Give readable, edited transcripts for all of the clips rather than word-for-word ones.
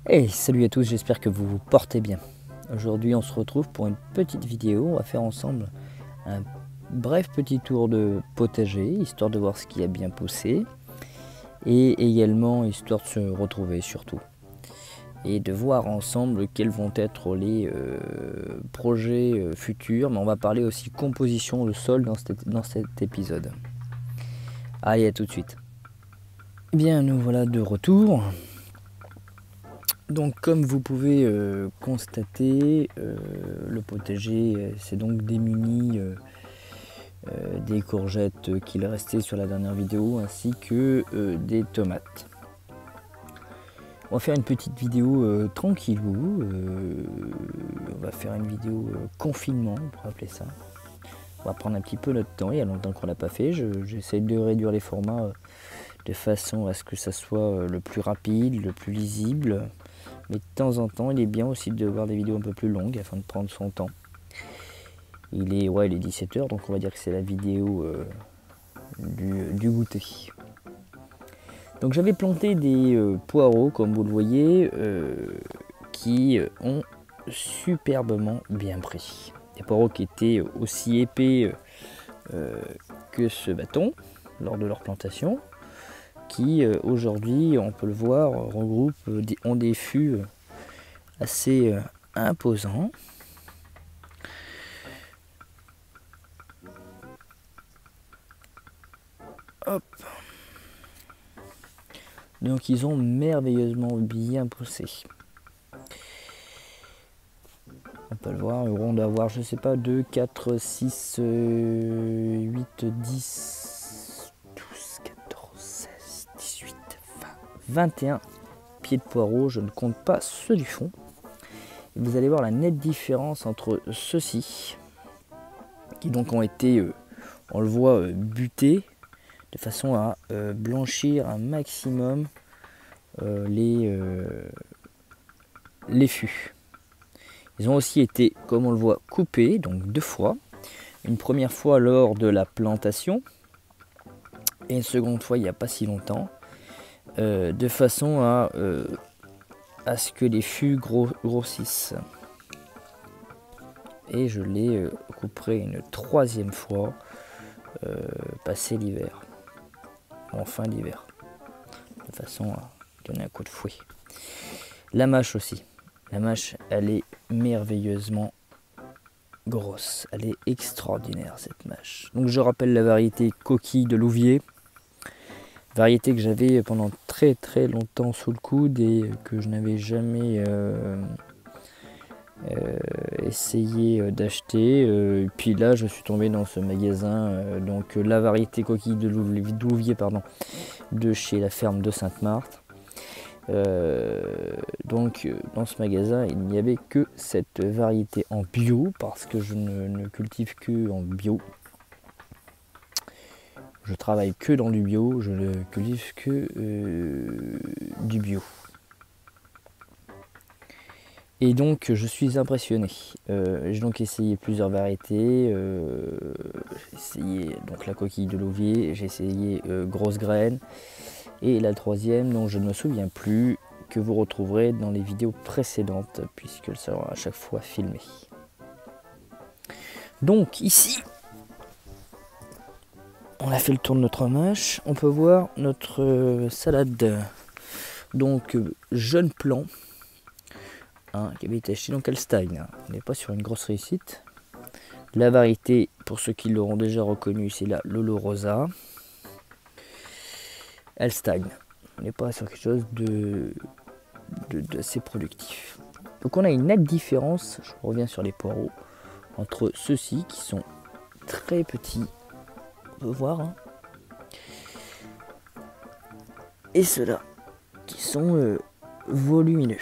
Hey, salut à tous, j'espère que vous vous portez bien. Aujourd'hui on se retrouve pour une petite vidéo, on va faire ensemble un bref petit tour de potager, histoire de voir ce qui a bien poussé, et également histoire de se retrouver surtout, et de voir ensemble quels vont être les projets futurs, mais on va parler aussi composition de sol dans cet épisode. Allez, à tout de suite. Eh bien, nous voilà de retour. Donc comme vous pouvez constater, le potager s'est donc démuni des courgettes qu'il restait sur la dernière vidéo ainsi que des tomates. On va faire une petite vidéo tranquillou, on va faire une vidéo confinement, on pourrait appeler ça. On va prendre un petit peu notre temps, il y a longtemps qu'on l'a pas fait, j'essaie de réduire les formats de façon à ce que ça soit le plus rapide, le plus lisible. Mais de temps en temps, il est bien aussi de voir des vidéos un peu plus longues afin de prendre son temps. Il est 17 h, donc on va dire que c'est la vidéo du goûter. Donc j'avais planté des poireaux, comme vous le voyez, qui ont superbement bien pris. Des poireaux qui étaient aussi épais que ce bâton lors de leur plantation, qui aujourd'hui, on peut le voir, ont des fûts assez imposants. Hop. Donc ils ont merveilleusement bien poussé. On peut le voir, on doit avoir, je sais pas, 2, 4, 6, 8, 10, 12, 14, 16, 18, 20, 21 pieds de poireaux, je ne compte pas ceux du fond. Et vous allez voir la nette différence entre ceux-ci, qui donc ont été, on le voit, butés, de façon à blanchir un maximum les fûts. Ils ont aussi été, comme on le voit, coupés, donc 2 fois. Une première fois lors de la plantation et une seconde fois il n'y a pas si longtemps, de façon à ce que les fûts grossissent. Et je les couperai une troisième fois passé l'hiver, en fin d'hiver, de façon à donner un coup de fouet. La mâche aussi. La mâche, elle est merveilleusement grosse. Elle est extraordinaire, cette mâche. Donc je rappelle la variété coquille de Louviers. Variété que j'avais pendant très très longtemps sous le coude et que je n'avais jamais essayé d'acheter. Et puis là, je suis tombé dans ce magasin. Donc la variété coquille de Louviers, de chez la ferme de Sainte-Marthe. Donc dans ce magasin il n'y avait que cette variété en bio parce que je ne cultive que en bio, je travaille que dans du bio, je ne cultive que du bio et donc je suis impressionné. J'ai donc essayé plusieurs variétés, j'ai essayé donc la coquille de Louviers, j'ai essayé grosse graine. Et la troisième, dont je ne me souviens plus, que vous retrouverez dans les vidéos précédentes, puisqu'elle sera à chaque fois filmée. Donc ici, on a fait le tour de notre mâche. On peut voir notre salade, donc jeune plant, qui avait été acheté donc Elstein. On n'est pas sur une grosse réussite. La variété, pour ceux qui l'auront déjà reconnu, c'est la Lolo Rosa. Elstein. On n'est pas sur quelque chose d'assez productif. Donc on a une nette différence, je reviens sur les poireaux, entre ceux-ci qui sont très petits, on peut voir, et ceux-là qui sont volumineux.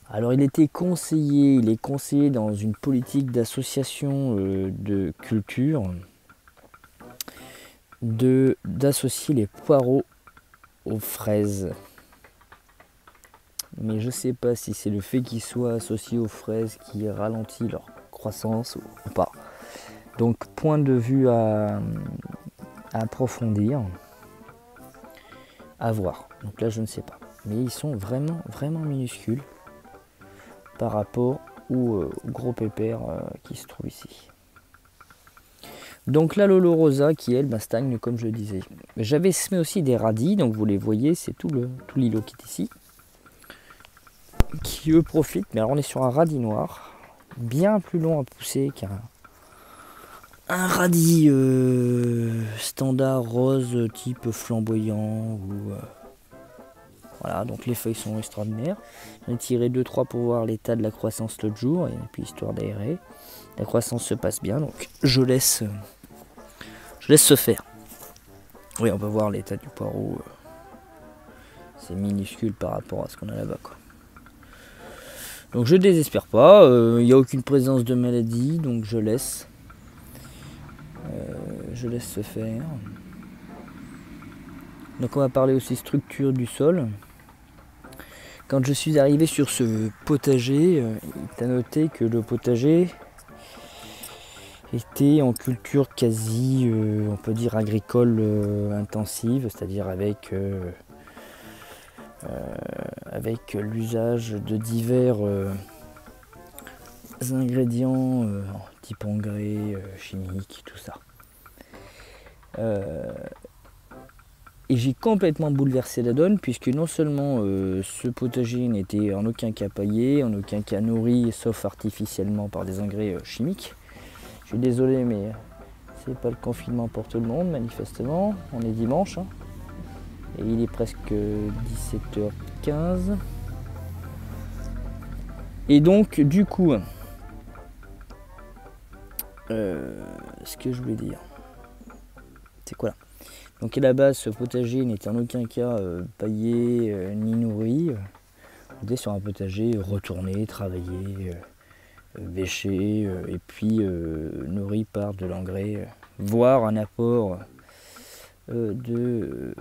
Alors il est conseillé dans une politique d'association de culture d'associer les poireaux aux fraises. Mais je sais pas si c'est le fait qu'ils soient associés aux fraises qui ralentit leur croissance ou pas. Donc point de vue à approfondir, à voir. Donc là je ne sais pas. mais ils sont vraiment minuscules par rapport au gros pépère qui se trouve ici. Donc la Lolorosa qui elle stagne comme je le disais. J'avais semé aussi des radis, donc vous les voyez, c'est tout l'îlot qui est ici, qui eux profitent, mais alors on est sur un radis noir, bien plus long à pousser qu'un radis standard rose type flamboyant ou voilà, donc les feuilles sont extraordinaires. J'en ai tiré 2-3 pour voir l'état de la croissance l'autre jour, et puis histoire d'aérer. La croissance se passe bien, donc je laisse se faire. Oui, on peut voir l'état du poireau. C'est minuscule par rapport à ce qu'on a là-bas, quoi. Donc je désespère pas, il n'y a aucune présence de maladie, donc je laisse se faire. Donc on va parler aussi structure du sol. Quand je suis arrivé sur ce potager, il est à noter que le potager était en culture quasi, on peut dire, agricole intensive, c'est-à-dire avec l'usage de divers ingrédients type engrais, chimiques, tout ça. Et j'ai complètement bouleversé la donne, puisque non seulement ce potager n'était en aucun cas paillé, en aucun cas nourri, sauf artificiellement par des engrais chimiques. Je suis désolé, mais c'est pas le confinement pour tout le monde, manifestement. On est dimanche, hein, et il est presque 17h15. Et donc, du coup, ce que je voulais dire, c'est quoi là? Donc à la base, ce potager n'était en aucun cas paillé ni nourri. On était sur un potager retourné, travaillé, bêché, et puis nourri par de l'engrais, voire un apport de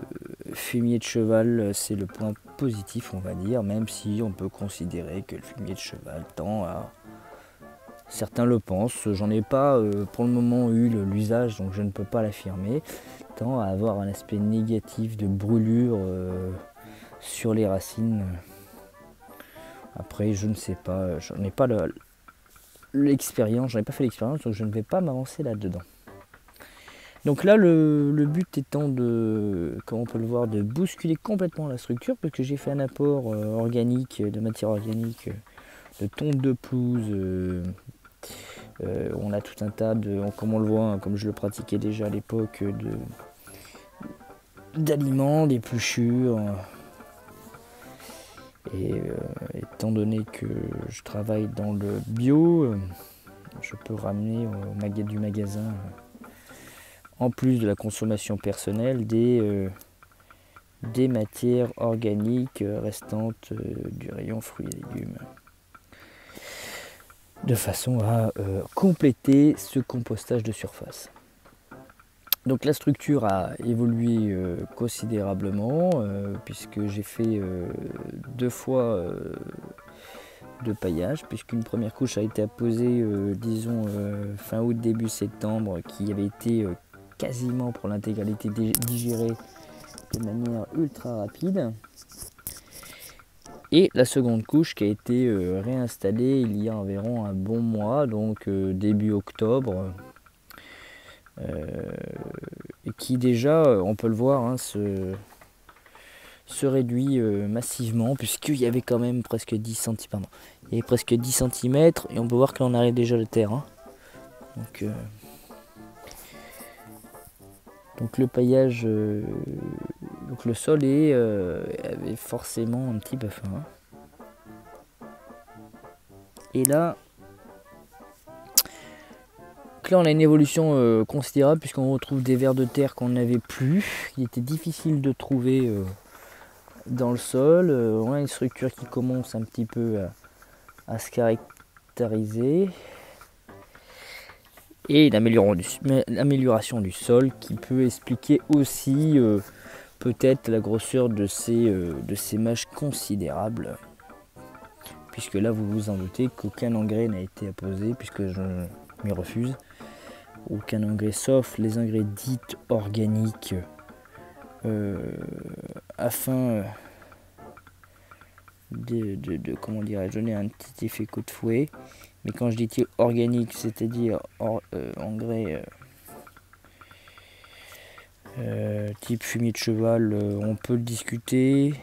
fumier de cheval. C'est le point positif, on va dire, même si on peut considérer que le fumier de cheval tend à... Certains le pensent, j'en ai pas pour le moment eu l'usage, donc je ne peux pas l'affirmer, tend à avoir un aspect négatif de brûlure sur les racines. Après, je ne sais pas, j'en ai pas l'expérience, j'en ai pas fait l'expérience, donc je ne vais pas m'avancer là-dedans. Donc là, le but étant de, comme on peut le voir, de bousculer complètement la structure, parce que j'ai fait un apport organique, de matière organique, de tonte de pelouse. On a tout un tas de, comme on le voit, hein, comme je le pratiquais déjà à l'époque, d'aliments, d'épluchures. Et étant donné que je travaille dans le bio, je peux ramener du magasin, en plus de la consommation personnelle, des matières organiques restantes du rayon fruits et légumes, de façon à compléter ce compostage de surface. Donc la structure a évolué considérablement, puisque j'ai fait 2 fois de paillage, puisqu'une première couche a été apposée disons fin août début septembre, qui avait été quasiment pour l'intégralité digérée de manière ultra rapide. Et la seconde couche qui a été réinstallée il y a environ un bon mois, donc début octobre, et qui déjà, on peut le voir, hein, se réduit massivement, puisqu'il y avait quand même presque 10 cm. Il y avait presque 10 cm, et on peut voir que là on arrive déjà à le terrain. Donc le paillage, donc le sol avait forcément un petit peu faim. Et là on a une évolution considérable, puisqu'on retrouve des vers de terre qu'on n'avait plus. Il était difficile de trouver dans le sol. On a une structure qui commence un petit peu à se caractériser. Et l'amélioration du sol qui peut expliquer aussi peut-être la grosseur de ces mâches considérables. Puisque là, vous vous en doutez qu'aucun engrais n'a été apposé, puisque je m'y refuse. Aucun engrais, sauf les engrais dits organiques, afin comment dirais-je, donner un petit effet coup de fouet. Mais quand je dis organique, c'est-à-dire engrais type fumier de cheval, on peut le discuter.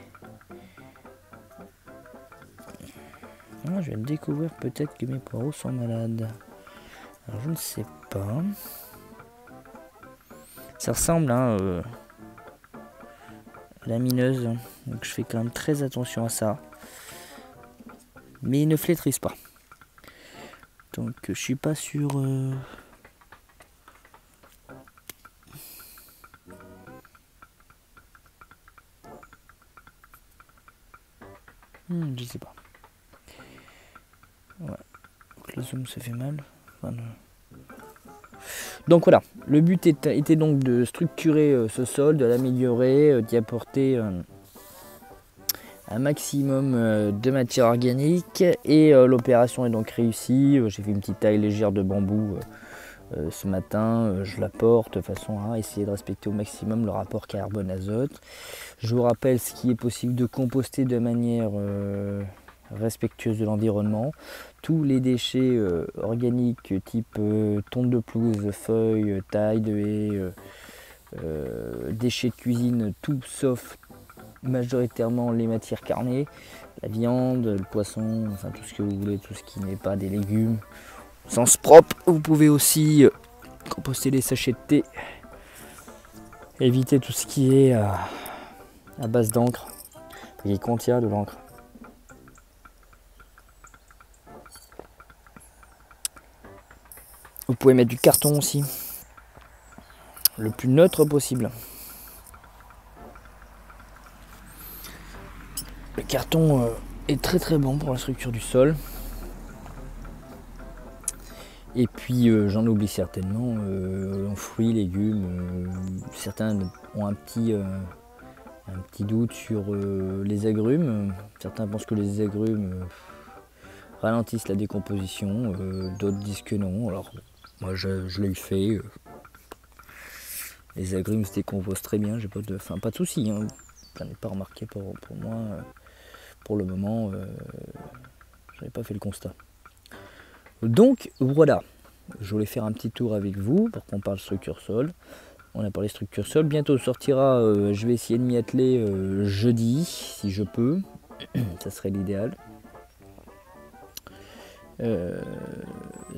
Ah, je viens de découvrir peut-être que mes poireaux sont malades. Alors je ne sais pas. Ça ressemble à la mineuse, donc je fais quand même très attention à ça. Mais il ne flétrisse pas. Donc je suis pas sûr. Je sais pas. Ouais. Donc, le zoom se fait mal. Enfin, donc voilà, le but était donc de structurer ce sol, de l'améliorer, d'y apporter un maximum de matière organique et l'opération est donc réussie. J'ai fait une petite taille légère de bambou ce matin, je la porte de façon à essayer de respecter au maximum le rapport carbone-azote. Je vous rappelle ce qui est possible de composter de manière respectueuse de l'environnement. Tous les déchets organiques type tonte de pelouse, feuilles, taille de haies, déchets de cuisine, tout sauf majoritairement les matières carnées, la viande, le poisson, enfin tout ce que vous voulez, tout ce qui n'est pas des légumes. Sens propre, vous pouvez aussi composter les sachets de thé. Éviter tout ce qui est à base d'encre, qui contient de l'encre. Vous pouvez mettre du carton aussi, le plus neutre possible. Le carton est très très bon pour la structure du sol. Et puis j'en oublie certainement, fruits, légumes, certains ont un petit doute sur les agrumes. Certains pensent que les agrumes ralentissent la décomposition, d'autres disent que non. Alors moi je l'ai fait. Les agrumes se décomposent très bien, j'ai pas de soucis. Hein. Je n'ai pas remarqué pour moi. Pour le moment, je n'avais pas fait le constat. Donc voilà, je voulais faire un petit tour avec vous pour qu'on parle structure sol. On a parlé structure sol, bientôt sortira, je vais essayer de m'y atteler jeudi si je peux, ça serait l'idéal.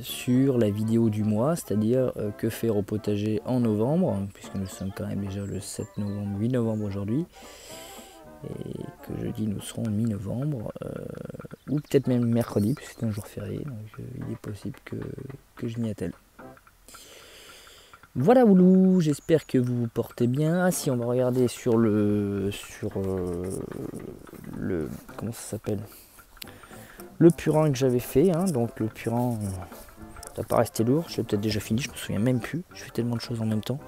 Sur la vidéo du mois, c'est-à-dire que faire au potager en novembre, puisque nous sommes quand même déjà le 7 novembre, 8 novembre aujourd'hui. Et que jeudi nous serons mi-novembre, ou peut-être même mercredi, puisque c'est un jour férié, donc il est possible que je m'y attelle. Voilà Oulou, j'espère que vous vous portez bien. Ah si, on va regarder sur le comment ça s'appelle, le purin que j'avais fait, hein. Donc le purin ça va pas rester lourd, je l'ai peut-être déjà fini, je me souviens même plus, je fais tellement de choses en même temps.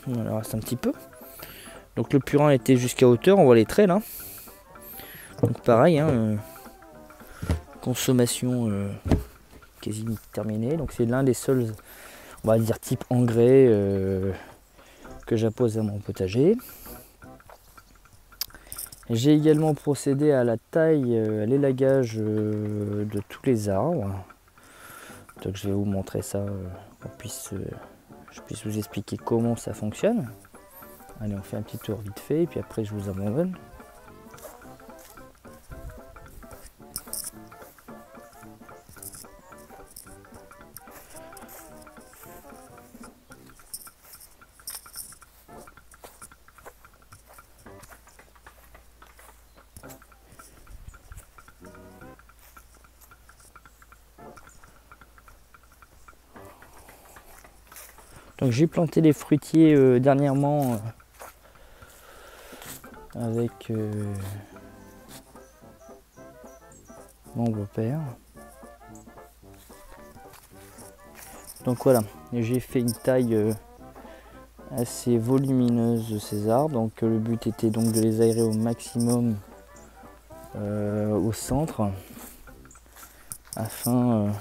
Voilà, il reste un petit peu. Donc le purin était jusqu'à hauteur, on voit les traits là. Donc pareil, hein, consommation quasi terminée. Donc c'est l'un des seuls, on va dire type engrais que j'appose à mon potager. J'ai également procédé à la taille, à l'élagage de tous les arbres. Donc je vais vous montrer ça, je puisse vous expliquer comment ça fonctionne. Allez, on fait un petit tour vite fait, et puis après je vous abandonne. Donc j'ai planté les fruitiers dernièrement avec mon beau-père. Donc voilà, j'ai fait une taille assez volumineuse de ces arbres. Donc le but était donc de les aérer au maximum au centre afin de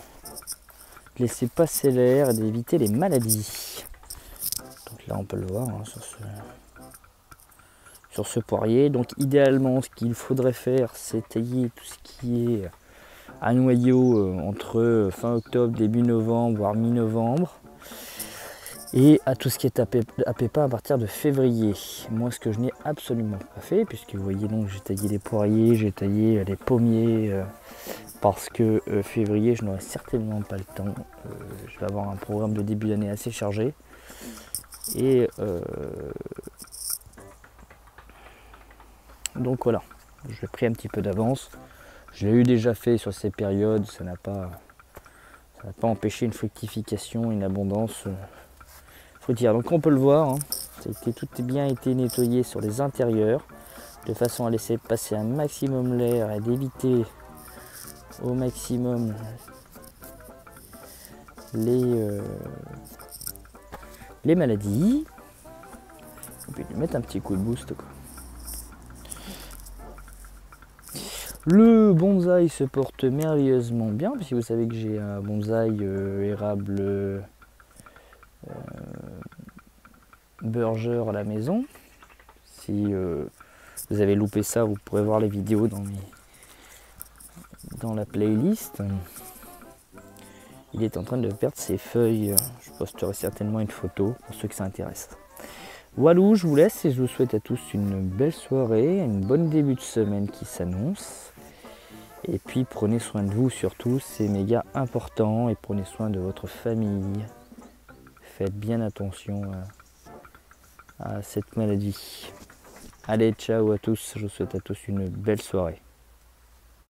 laisser passer l'air et d'éviter les maladies. Donc là on peut le voir, hein, sur ce poirier. Donc idéalement, ce qu'il faudrait faire, c'est tailler tout ce qui est à noyau entre fin octobre, début novembre, voire mi-novembre. Et à tout ce qui est à pépins à partir de février. Moi, ce que je n'ai absolument pas fait, puisque vous voyez donc j'ai taillé les poiriers, j'ai taillé les pommiers, parce que février, je n'aurai certainement pas le temps. Je vais avoir un programme de début d'année assez chargé. Et donc voilà, je l'ai pris un petit peu d'avance. Je l'ai eu déjà fait sur ces périodes, ça n'a pas empêché une fructification, une abondance. Donc on peut le voir, hein, tout est bien été nettoyé sur les intérieurs, de façon à laisser passer un maximum l'air et d'éviter au maximum les maladies. On peut lui mettre un petit coup de boost, quoi. Le bonsaï se porte merveilleusement bien, puisque vous savez que j'ai un bonsaï érable Burger à la maison. Si vous avez loupé ça, vous pourrez voir les vidéos dans la playlist. Il est en train de perdre ses feuilles. Je posterai certainement une photo pour ceux que ça intéresse. Voilà, je vous laisse et je vous souhaite à tous une belle soirée, une bonne début de semaine qui s'annonce. Et puis prenez soin de vous surtout, c'est méga important, et prenez soin de votre famille. Faites bien attention à cette maladie. Allez, ciao à tous, je vous souhaite à tous une belle soirée.